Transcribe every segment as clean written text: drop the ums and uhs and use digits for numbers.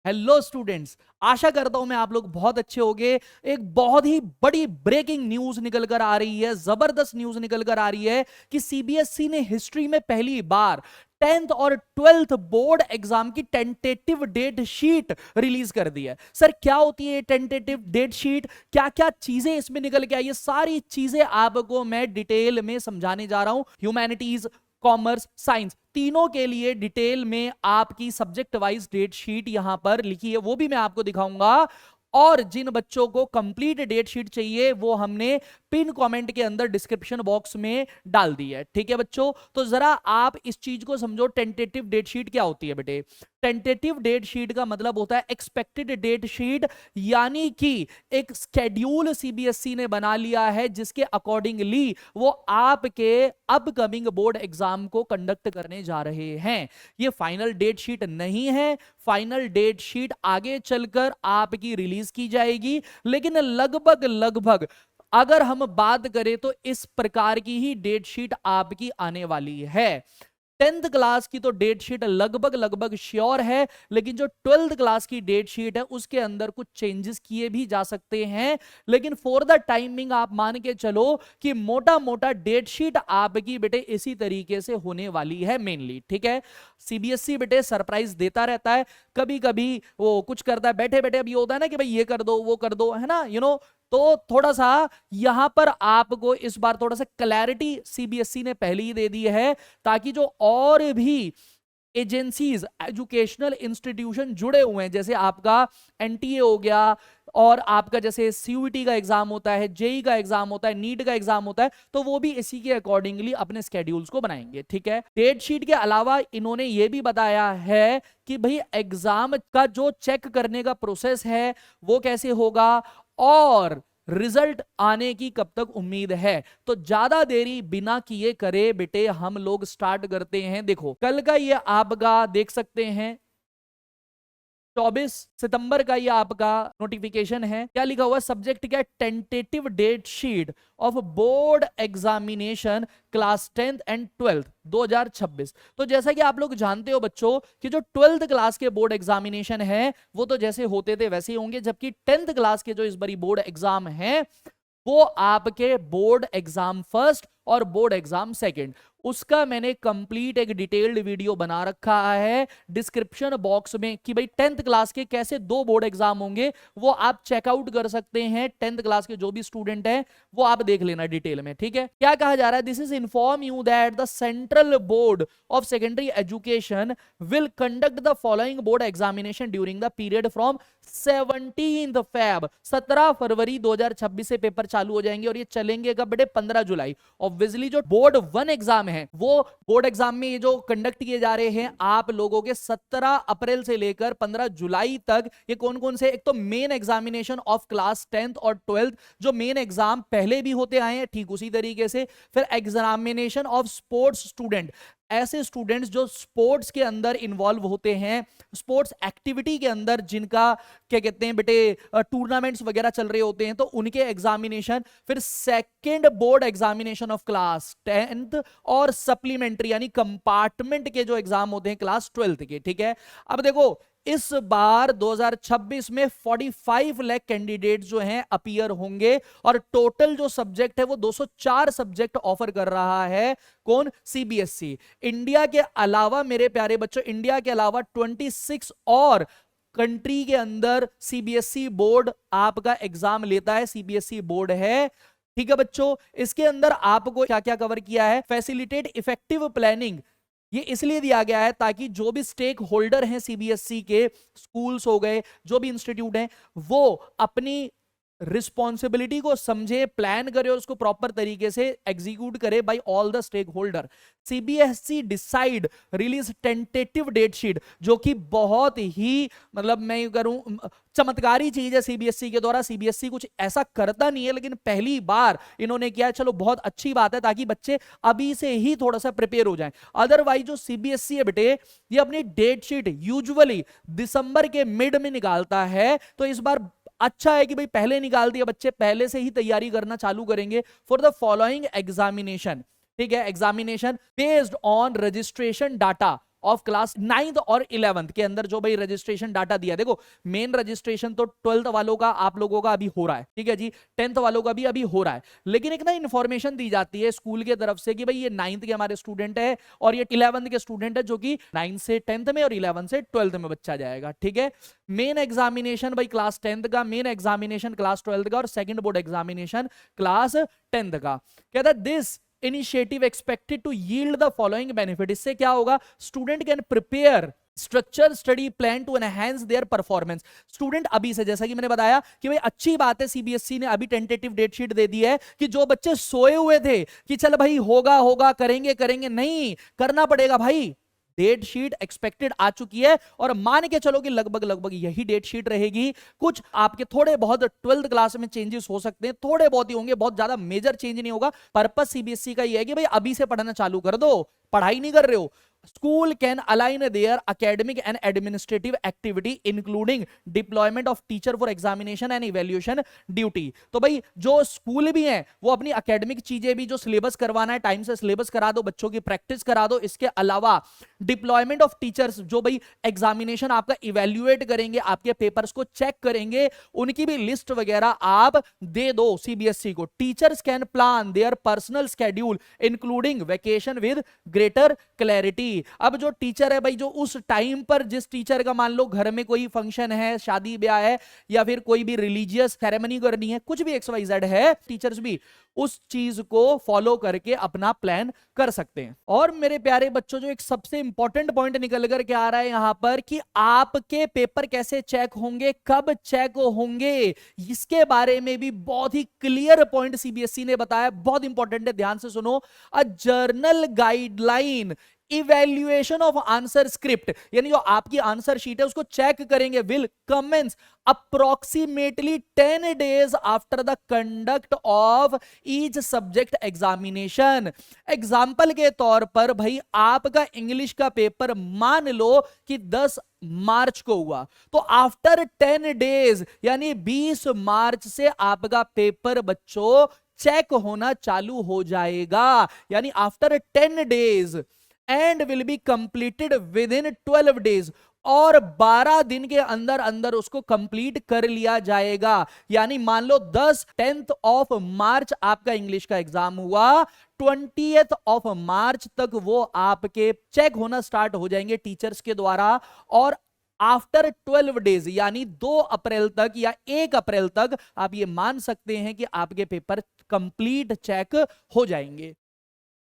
Hello students, आशा करता हूं मैं आप लोग बहुत अच्छे होंगे। एक बहुत ही बड़ी ब्रेकिंग न्यूज निकल कर आ रही है, जबरदस्त न्यूज निकल कर आ रही है कि सीबीएसई ने हिस्ट्री में पहली बार 10th और 12th बोर्ड एग्जाम की टेंटेटिव डेट शीट रिलीज कर दी है। सर क्या होती है टेंटेटिव डेट शीट, क्या क्या चीजें इसमें निकल के आई, ये सारी चीजें आपको मैं डिटेल में समझाने जा रहा हूं। ह्यूमैनिटीज, कॉमर्स, साइंस तीनों के लिए डिटेल में आपकी सब्जेक्ट वाइज डेट शीट यहां पर लिखी है, वो भी मैं आपको दिखाऊंगा। और जिन बच्चों को कंप्लीट डेट शीट चाहिए वो हमने पिन कमेंट के अंदर डिस्क्रिप्शन बॉक्स में डाल दी है। ठीक है बच्चों, तो जरा आप इस चीज को समझो। टेंटेटिव डेट शीट क्या होती है बेटे? टेंटेटिव डेट शीट का मतलब होता है एक्सपेक्टेड डेट शीट, यानी कि एक स्केड्यूल सीबीएसई ने बना लिया है जिसके अकॉर्डिंगली वो आपके अपकमिंग बोर्ड एग्जाम को कंडक्ट करने जा रहे हैं। ये फाइनल डेट शीट नहीं है, फाइनल डेट शीट आगे चलकर आपकी रिलीज की जाएगी, लेकिन लगभग लगभग अगर हम बात करें तो इस प्रकार की ही डेट शीट आपकी आने वाली है। 10th क्लास की तो डेट शीट लगभग लगभग श्योर है, लेकिन जो 12th क्लास की डेट शीट है उसके अंदर कुछ चेंजेस किए भी जा सकते हैं। लेकिन फॉर द टाइमिंग आप मान के चलो कि मोटा मोटा डेट शीट आपकी बेटे इसी तरीके से होने वाली है मेनली। ठीक है, सीबीएसई बेटे सरप्राइज देता रहता है, कभी कभी वो कुछ करता है बैठे बैठे। अभी होता है ना कि भाई ये कर दो वो कर दो, है ना, तो थोड़ा सा यहां पर आपको इस बार थोड़ा सा क्लैरिटी सीबीएसई ने पहले ही दे दी है, ताकि जो और भी एजेंसीज, एजुकेशनल इंस्टीट्यूशन जुड़े हुए हैं, जैसे आपका एनटीए हो गया और आपका जैसे सीयूईटी का एग्जाम होता है, जेई का एग्जाम होता है, नीट का एग्जाम होता है, तो वो भी इसी के अकॉर्डिंगली अपने स्केड्यूल्स को बनाएंगे। ठीक है, डेट शीट के अलावा इन्होंने ये भी बताया है कि भाई एग्जाम का जो चेक करने का प्रोसेस है वो कैसे होगा और रिजल्ट आने की कब तक उम्मीद है। तो ज्यादा देरी बिना किए करे बेटे हम लोग स्टार्ट करते हैं। देखो कल का ये आपका देख सकते हैं 24 सितंबर का ये आपका नोटिफिकेशन है। क्या लिखा हुआ सब्जेक्ट? क्या? Tentative date sheet of board examination class 10th and 12th 2026। तो जैसा कि आप लोग जानते हो बच्चों कि जो 12th क्लास के बोर्ड एग्जामिनेशन है वो तो जैसे होते थे वैसे ही होंगे, जबकि 10th क्लास के जो इस बारी बोर्ड एग्जाम है वो आपके बोर्ड एग्जाम फर्स्ट और बोर्ड एग्जाम सेकंड, उसका मैंने कंप्लीट एक डिटेल्ड वीडियो बना रखा है डिस्क्रिप्शन बॉक्स में कि भाई 10th क्लास के कैसे दो बोर्ड एग्जाम होंगे वो आप चेकआउट कर सकते हैं। 10th क्लास के जो भी स्टूडेंट हैं वो आप देख लेना डिटेल में। ठीक है, क्या कहा जा रहा है? This is inform you that the central board of secondary education will conduct the following board examination during the period from 17 Feb 17 फरवरी 2026 से पेपर चालू हो जाएंगे और ये चलेंगे कब बेटे? 15 जुलाई। ऑब्वियसली जो बोर्ड 1 एग्जाम है वो बोर्ड एग्जाम में ये जो कंडक्ट किए जा रहे हैं आप लोगों के 17 अप्रैल से लेकर 15 जुलाई तक, ये कौन कौन से? एक तो main examination of class 10th और 12th, जो मेन एग्जाम पहले भी होते आए हैं ठीक उसी तरीके से। फिर एग्जामिनेशन ऑफ स्पोर्ट्स स्टूडेंट, ऐसे स्टूडेंट्स जो स्पोर्ट्स के अंदर इन्वॉल्व होते हैं, स्पोर्ट्स एक्टिविटी के अंदर जिनका क्या कहते हैं बेटे टूर्नामेंट्स वगैरह चल रहे होते हैं, तो उनके एग्जामिनेशन। फिर second board examination of class 10th और सप्लीमेंट्री यानी कंपार्टमेंट के जो एग्जाम होते हैं क्लास 12th के। ठीक है, अब देखो इस बार 2026 में 45 लाख कैंडिडेट जो हैं अपीयर होंगे और टोटल जो सब्जेक्ट है वो 204 सब्जेक्ट ऑफर कर रहा है। कौन? सीबीएसई। इंडिया के अलावा मेरे प्यारे बच्चों, इंडिया के अलावा 26 और कंट्री के अंदर सीबीएसई बोर्ड आपका एग्जाम लेता है, सीबीएसई बोर्ड है। ठीक है बच्चों, इसके अंदर आपको क्या क्या कवर किया है? फैसिलिटेट इफेक्टिव प्लानिंग, ये इसलिए दिया गया है ताकि जो भी स्टेक होल्डर हैं सीबीएसई के, स्कूल्स हो गए, जो भी इंस्टीट्यूट हैं, वो अपनी रिस्पॉन्सिबिलिटी को समझे, प्लान करे और उसको प्रॉपर तरीके से एग्जीक्यूट करे by all the stakeholder. CBSE decide release tentative date sheet, जो कि बहुत ही मतलब मैं करूं चमत्कारी चीज है सीबीएसई के द्वारा। सीबीएसई कुछ ऐसा करता नहीं है लेकिन पहली बार इन्होंने किया, चलो बहुत अच्छी बात है ताकि बच्चे अभी से ही थोड़ा सा प्रिपेयर हो जाएं। अदरवाइज जो सीबीएसई है बेटे ये अपनी डेट शीट यूजुअली दिसंबर के मिड में निकालता है, तो इस बार अच्छा है कि भाई पहले निकाल दिया, बच्चे पहले से ही तैयारी करना चालू करेंगे फॉर द फॉलोइंग एग्जामिनेशन। ठीक है, examination based on registration data of class 9th और 11th के अंदर जो भाई रजिस्ट्रेशन डाटा दिया, देखो मेन रजिस्ट्रेशन तो 12th वालों का आप लोगों का अभी हो रहा है, ठीक है जी, 10th वालों का भी अभी हो रहा है, लेकिन एक ना इंफॉर्मेशन दी जाती है स्कूल के तरफ से कि भाई ये 9th के हमारे स्टूडेंट है और ये 11th के स्टूडेंट है, जो कि 9th से 10th में और 11th से 12th में बच्चा जाएगा, ठीक है। मेन एग्जामिनेशन भाई क्लास 10th का, मेन एग्जामिनेशन क्लास 12th का और second board examination class 10th का। कहता है this initiative expected to yield the following benefit, इससे क्या होगा, student can prepare structure study plan to enhance their performance. Student अभी से, जैसा कि मैंने बताया कि भाई अच्छी बात है सीबीएसई ने अभी टेंटेटिव डेट शीट दे दी है कि जो बच्चे सोए हुए थे कि चल भाई होगा होगा करेंगे करेंगे, नहीं करना पड़ेगा भाई, डेट शीट एक्सपेक्टेड आ चुकी है और मान के चलो कि लगभग लगभग यही डेट शीट रहेगी। कुछ आपके थोड़े बहुत 12th क्लास में चेंजेस हो सकते हैं, थोड़े बहुत ही होंगे, बहुत ज्यादा मेजर चेंज नहीं होगा। पर्पस सीबीएसई का यह है कि भाई अभी से पढ़ना चालू कर दो, पढ़ाई नहीं कर रहे हो। School can align their academic and administrative activity including deployment of teacher for examination and evaluation duty। तो भाई जो स्कूल भी हैं वो अपनी एकेडमिक चीजें भी, जो सिलेबस करवाना है टाइम से सिलेबस करा दो, बच्चों की प्रैक्टिस करा दो। इसके अलावा डिप्लॉयमेंट ऑफ टीचर्स, जो भाई एग्जामिनेशन आपका इवेल्युएट करेंगे, आपके पेपर्स को चेक करेंगे, उनकी भी लिस्ट वगैरह आप दे दो सीबीएसई को। Teachers can plan their personal schedule including vacation with greater clarity. अब जो टीचर है भाई, जो उस टाइम पर जिस टीचर का मान लो घर में कोई फंक्शन है, शादी ब्याह है या फिर कोई भी रिलीजियस सेरेमनी करनी है, कुछ भी XYZ है, टीचर्स भी उस चीज को फॉलो करके अपना प्लान कर सकते हैं। और मेरे प्यारे बच्चों, जो एक सबसे इंपॉर्टेंट पॉइंट निकल कर के आ रहा है यहां पर कि आपके पेपर कैसे चेक होंगे, कब चेक होंगे, इसके बारे में भी बहुत ही क्लियर पॉइंट सीबीएसई ने बताया, बहुत इंपॉर्टेंट है, ध्यान से सुनो। A general guideline evaluation of answer script, यानी जो आपकी आंसर शीट है उसको चेक करेंगे, will commence approximately 10 days after the conduct of each subject examination. Example के तौर पर भाई आपका इंग्लिश का पेपर मान लो कि 10 मार्च को हुआ, तो आफ्टर 10 days यानी 20 मार्च से आपका पेपर बच्चों चेक होना चालू हो जाएगा, यानी after 10 days and will be completed with in 12 days, और 12 दिन के अंदर अंदर उसको कंप्लीट कर लिया जाएगा। यानी मान लो 10th ऑफ मार्च आपका इंग्लिश का एग्जाम हुआ, 20th ऑफ मार्च तक वो आपके चेक होना स्टार्ट हो जाएंगे टीचर्स के द्वारा, और आफ्टर 12 days यानी 2 अप्रैल तक या 1 अप्रैल तक आप ये मान सकते हैं कि आपके पेपर कंप्लीट चेक हो जाएंगे।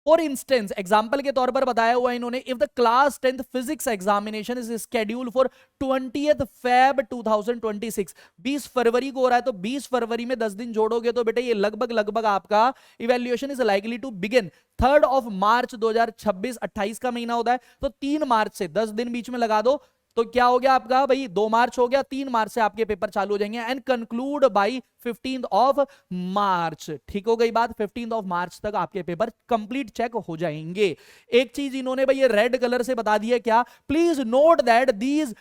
फॉर इंस्टेंस, एग्जाम्पल के तौर पर बताया हुआ इन्होंने, if the class 10th physics examination is schedule for 20th Feb 2026, 20 फरवरी को हो रहा है, तो 20 फरवरी में 10 दिन जोड़ोगे तो बेटे ये लगभग लगभग आपका evaluation is likely to begin 3rd of March 2026, 28 का महीना होता है, तो 3 मार्च से 10 दिन बीच में लगा दो, तो क्या हो गया आपका भाई 2 मार्च हो गया, 3 मार्च से आपके पेपर चालू हो जाएंगे and conclude bye 15th of March। ठीक हो गई बात, 15th of March तक आपके पेपर कंप्लीट चेक हो जाएंगे। एक चीज इन्होंने भाई ये रेड कलर से बता दिया, क्या, please note that these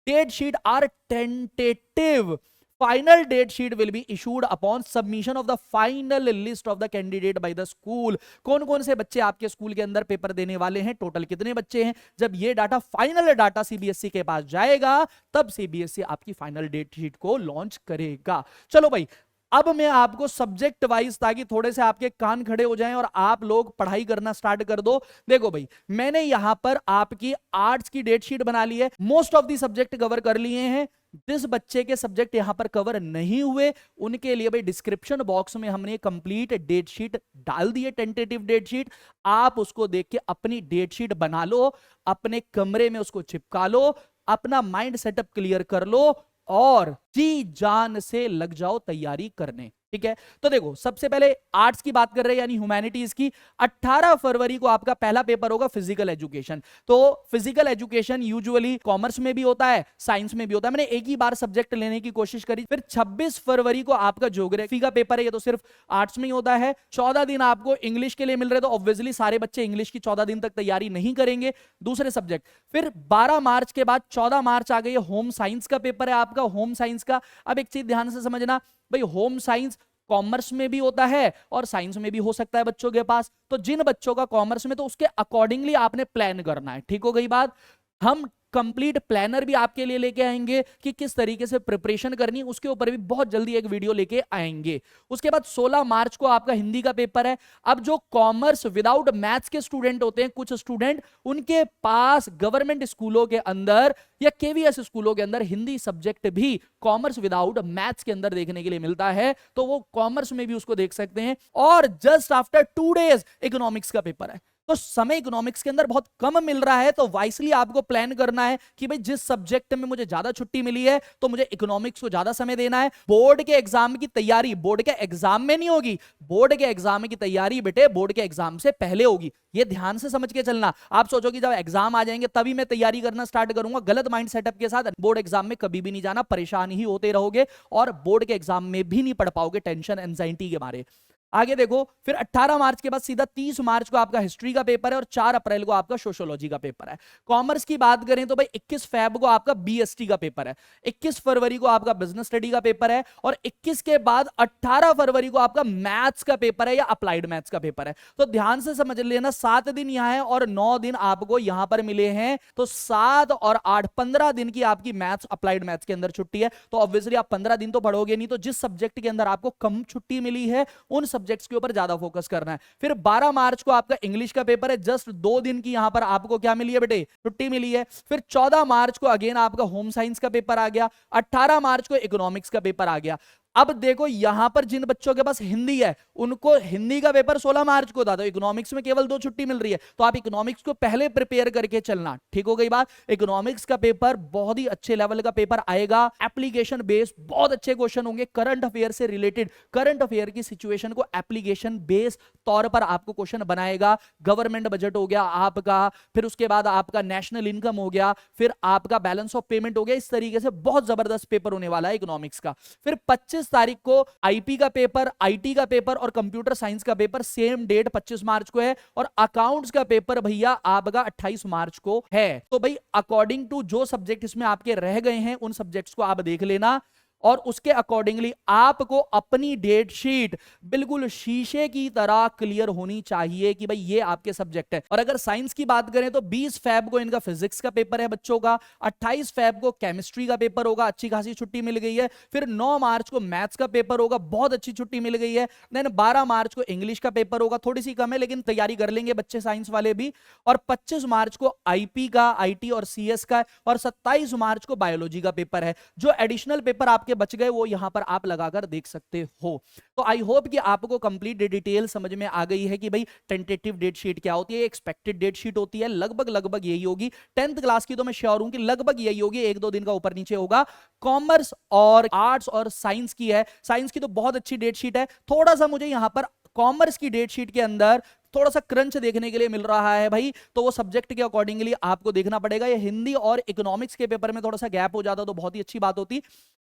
date sheet are tentative, final date sheet will be issued upon submission of the final list of the candidate by the school. कौन कौन से बच्चे आपके स्कूल के अंदर पेपर देने वाले हैं, टोटल कितने बच्चे हैं, जब ये डाटा फाइनल डाटा सीबीएसई के पास जाएगा तब सीबीएसई आपकी फाइनल डेट शीट को लॉन्च करेगा। चलो भाई, अब मैं आपको सब्जेक्ट वाइज, ताकि थोड़े से आपके कान खड़े हो जाएं और आप लोग पढ़ाई करना स्टार्ट कर दो। देखो भाई, मैंने यहां पर आपकी आर्ट्स की डेट शीट बना ली है, most of the subject cover कर लिए हैं। जिस बच्चे के सब्जेक्ट यहां पर कवर नहीं हुए उनके लिए भाई डिस्क्रिप्शन बॉक्स में हमने कंप्लीट डेट शीट डाल दी है, टेंटेटिव डेट शीट। आप उसको देख के अपनी डेट शीट बना लो, अपने कमरे में उसको चिपका लो, अपना माइंड सेटअप क्लियर कर लो और जी जान से लग जाओ तैयारी करने। ठीक है, तो देखो सबसे पहले आर्ट्स की बात कर रहे हैं यानी ह्यूमैनिटीज की। 18 फरवरी को आपका पहला पेपर होगा फिजिकल एजुकेशन। तो फिजिकल एजुकेशन यूजुअली कॉमर्स में भी होता है, साइंस में भी होता है, मैंने एक ही बार सब्जेक्ट लेने की कोशिश करी। फिर 26 फरवरी को आपका ज्योग्राफी का पेपर है, ये तो सिर्फ आर्ट्स में ही होता है। 14 दिन आपको इंग्लिश के लिए मिल रहे, तो ऑब्वियसली सारे बच्चे इंग्लिश की 14 दिन तक तैयारी नहीं करेंगे, दूसरे सब्जेक्ट। फिर 12 मार्च के बाद 14 मार्च आ गई, होम साइंस का पेपर है आपका, होम साइंस का। अब एक चीज ध्यान से समझना भाई, होम साइंस कॉमर्स में भी होता है और साइंस में भी हो सकता है बच्चों के पास। तो जिन बच्चों का कॉमर्स में, तो उसके अकॉर्डिंगली आपने प्लान करना है। ठीक हो गई बात। हम कंप्लीट प्लानर भी आपके लिए लेके आएंगे कि किस तरीके से प्रिपरेशन करनी, उसके ऊपर भी बहुत जल्दी एक वीडियो लेके आएंगे। उसके बाद 16 मार्च को आपका हिंदी का पेपर है। अब जो कॉमर्स विदाउट मैथ्स के स्टूडेंट होते हैं, कुछ स्टूडेंट, उनके पास गवर्नमेंट स्कूलों के अंदर या केवीएस स्कूलों के अंदर हिंदी सब्जेक्ट भी कॉमर्स विदाउट मैथ्स के अंदर देखने के लिए मिलता है, तो वो कॉमर्स में भी उसको देख सकते हैं। और जस्ट आफ्टर 2 डेज इकोनॉमिक्स का पेपर है। तो समय इकोनॉमिक्स के अंदर बहुत कम मिल रहा है, तो वाइसली आपको प्लान करना है कि भाई जिस सब्जेक्ट में मुझे ज्यादा छुट्टी मिली है तो मुझे इकोनॉमिक्स को ज्यादा समय देना है। बोर्ड के एग्जाम की तैयारी बोर्ड के एग्जाम में नहीं होगी, बोर्ड के एग्जाम की तैयारी बेटे बोर्ड के एग्जाम से पहले होगी। ये ध्यान से समझ के चलना। आप सोचो कि जब एग्जाम आ जाएंगे तभी मैं तैयारी करना स्टार्ट करूंगा, गलत माइंड सेटअप के साथ बोर्ड एग्जाम में कभी भी नहीं जाना, परेशान ही होते रहोगे और बोर्ड के एग्जाम में भी नहीं पढ़ पाओगे टेंशन एंजाइटी के मारे। आगे देखो, फिर 18 मार्च के बाद सीधा 30 मार्च को आपका हिस्ट्री का पेपर है और 4 अप्रैल को आपका सोशियोलॉजी का पेपर है। कॉमर्स की बात करें तो भाई 21 फेब को आपका बीएसटी का पेपर है, 21 फरवरी को आपका बिजनेस स्टडी का पेपर है और 21 के बाद 18 फरवरी को आपका मैथ्स का पेपर है या अप्लाइड मैथ्स का पेपर है। तो ध्यान से समझ लेना, 7 दिन यहां है और 9 दिन आपको यहां पर मिले हैं, तो 7 और 8 15 दिन की आपकी मैथ्स अप्लाइड मैथ्स के अंदर छुट्टी है। तो ऑब्वियसली आप 15 दिन तो पढ़ोगे नहीं, तो जिस सब्जेक्ट के अंदर आपको कम छुट्टी मिली है उन सब्जेक्ट्स के ऊपर ज्यादा फोकस करना है। फिर 12 मार्च को आपका इंग्लिश का पेपर है, जस्ट 2 दिन की यहां पर आपको क्या मिली है बेटे, छुट्टी मिली है। फिर 14 मार्च को अगेन आपका होम साइंस का पेपर आ गया, 18 मार्च को इकोनॉमिक्स का पेपर आ गया। अब देखो यहां पर जिन बच्चों के पास हिंदी है उनको हिंदी का पेपर 16 मार्च को था, तो इकोनॉमिक्स में केवल 2 छुट्टी मिल रही है, तो आप इकोनॉमिक्स को पहले प्रिपेयर करके चलना। ठीक हो गई बात। इकोनॉमिक्स का पेपर बहुत ही अच्छे लेवल का पेपर आएगा, एप्लीकेशन बेस्ड बहुत अच्छे क्वेश्चन होंगे, करंट अफेयर से रिलेटेड, करंट अफेयर की सिचुएशन को एप्लीकेशन बेस्ड तौर पर आपको क्वेश्चन बनाएगा। गवर्नमेंट बजट हो गया आपका, फिर उसके बाद आपका नेशनल इनकम हो गया, फिर आपका बैलेंस ऑफ पेमेंट हो गया। इस तरीके से बहुत जबरदस्त पेपर होने वाला है इकोनॉमिक्स का। फिर 25 तारीख को आईपी का पेपर, आईटी का पेपर और कंप्यूटर साइंस का पेपर सेम डेट 25 मार्च को है और अकाउंट्स का पेपर भैया आपका 28 मार्च को है। तो भाई अकॉर्डिंग टू जो सब्जेक्ट इसमें आपके रह गए हैं उन सब्जेक्ट्स को आप देख लेना और उसके अकॉर्डिंगली आपको अपनी डेट शीट बिल्कुल शीशे की तरह क्लियर होनी चाहिए कि भाई ये आपके सब्जेक्ट है। और अगर साइंस की बात करें तो 20 फेब को इनका फिजिक्स का पेपर है बच्चों का, 28 फेब को केमिस्ट्री का पेपर होगा, अच्छी खासी छुट्टी मिल गई है। फिर 9 मार्च को मैथ्स का पेपर होगा, बहुत अच्छी छुट्टी मिल गई है। देन 12 मार्च को इंग्लिश का पेपर होगा, थोड़ी सी कम है लेकिन तैयारी कर लेंगे बच्चे साइंस वाले भी। और 25 मार्च को आईपी का, आईटी और सीएस का और 27 मार्च को बायोलॉजी का पेपर है। जो एडिशनल पेपर आपके बच गए वो यहां पर आप लगाकर देख सकते हो। तो आई होप कि आपको कंप्लीट डिटेल समझ में आ गई है कि भाई टेंटेटिव डेट शीट क्या होती है, एक्सपेक्टेड डेट शीट होती है, लगभग यही होगी। 10th क्लास की तो मैं श्योर हूं कि लगभग यही होगी, 1-2 दिन का ऊपर नीचे होगा। कॉमर्स और आर्ट्स और साइंस की है, साइंस की तो बहुत अच्छी डेट शीट है। थोड़ा सा मुझे यहां पर कॉमर्स की डेट शीट के अंदर थोड़ा सा क्रंच देखने के लिए मिल रहा है भाई, तो वो सब्जेक्ट के अकॉर्डिंगली आपको देखना पड़ेगा। ये हिंदी और इकोनॉमिक्स के पेपर में थोड़ा सा गैप हो जाता तो बहुत ही अच्छी बात होती।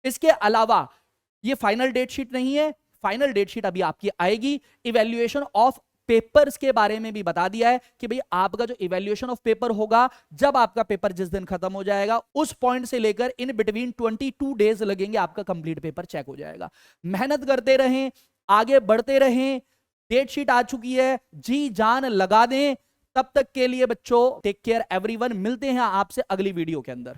इसके अलावा ये फाइनल डेट शीट नहीं है, फाइनल डेट शीट अभी आपकी आएगी। इवैल्यूएशन ऑफ पेपर्स के बारे में भी बता दिया है कि भाई आपका जो इवैल्यूएशन ऑफ पेपर होगा, जब आपका पेपर जिस दिन खत्म हो जाएगा उस पॉइंट से लेकर इन बिटवीन 22 डेज लगेंगे, आपका कंप्लीट पेपर चेक हो जाएगा। मेहनत करते रहें, आगे बढ़ते रहें, डेट शीट आ चुकी है, जी जान लगा दें। तब तक के लिए बच्चों टेक केयर एवरीवन, मिलते हैं आपसे अगली वीडियो के अंदर।